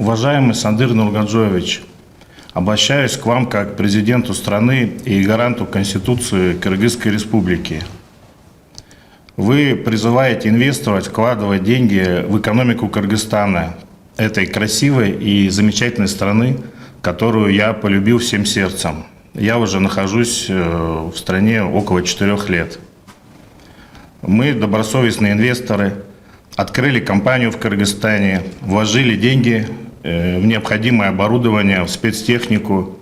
Уважаемый Сандыр Нургаджоевич, обращаюсь к вам как к президенту страны и гаранту Конституции Кыргызской Республики. Вы призываете инвестировать, вкладывать деньги в экономику Кыргызстана, этой красивой и замечательной страны, которую я полюбил всем сердцем. Я уже нахожусь в стране около 4 лет. Мы, добросовестные инвесторы, открыли компанию в Кыргызстане, вложили деньги в необходимое оборудование, в спецтехнику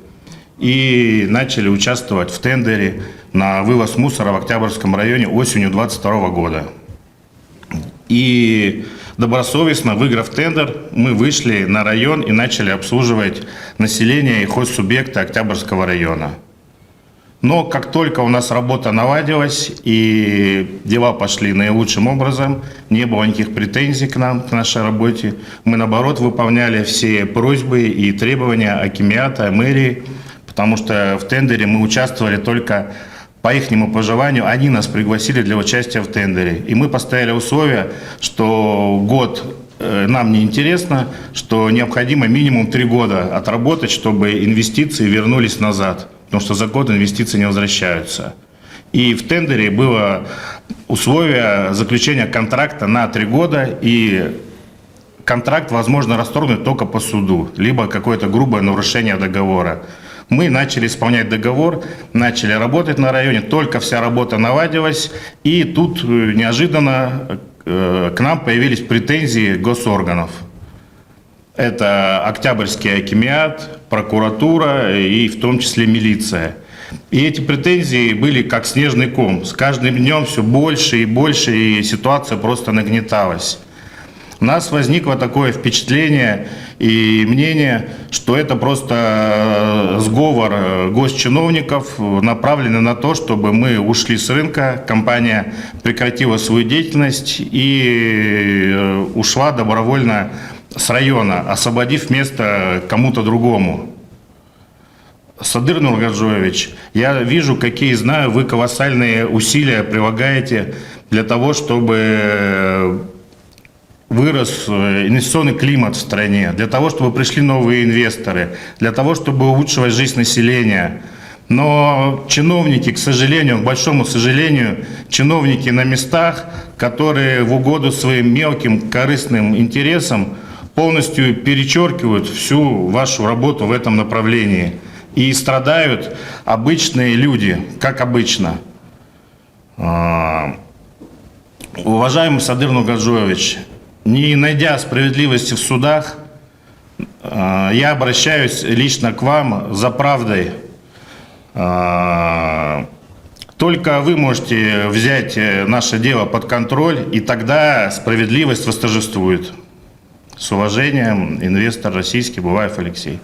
и начали участвовать в тендере на вывоз мусора в Октябрьском районе осенью 2022 года. И добросовестно, выиграв тендер, мы вышли на район и начали обслуживать население и хозсубъекты Октябрьского района. Но как только у нас работа наладилась и дела пошли наилучшим образом, не было никаких претензий к нам, к нашей работе, мы наоборот выполняли все просьбы и требования акимиата, мэрии, потому что в тендере мы участвовали только по ихнему пожеланию, они нас пригласили для участия в тендере. И мы поставили условие, что год нам не интересно, что необходимо минимум 3 года отработать, чтобы инвестиции вернулись назад. Потому что за год инвестиции не возвращаются. И в тендере было условие заключения контракта на 3 года, и контракт возможно расторгнуть только по суду, либо какое-то грубое нарушение договора. Мы начали исполнять договор, начали работать на районе, только вся работа наладилась, и тут неожиданно к нам появились претензии госорганов. Это Октябрьский акимиат, прокуратура и в том числе милиция. И эти претензии были как снежный ком. С каждым днем все больше и больше, и ситуация просто нагнеталась. У нас возникло такое впечатление и мнение, что это просто сговор госчиновников, направленный на то, чтобы мы ушли с рынка, компания прекратила свою деятельность и ушла добровольно с района, освободив место кому-то другому. Сандыр Нургаджоевич, я вижу, какие знаю, вы колоссальные усилия прилагаете для того, чтобы вырос инвестиционный климат в стране, для того, чтобы пришли новые инвесторы, для того, чтобы улучшилась жизнь населения. Но чиновники, к сожалению, к большому сожалению, чиновники на местах, которые в угоду своим мелким корыстным интересам полностью перечеркивают всю вашу работу в этом направлении. И страдают обычные люди, как обычно. Уважаемый Сандыр Нургаджоевич, не найдя справедливости в судах, я обращаюсь лично к вам за правдой. Только вы можете взять наше дело под контроль, и тогда справедливость восторжествует. С уважением, инвестор российский Булаев Алексей.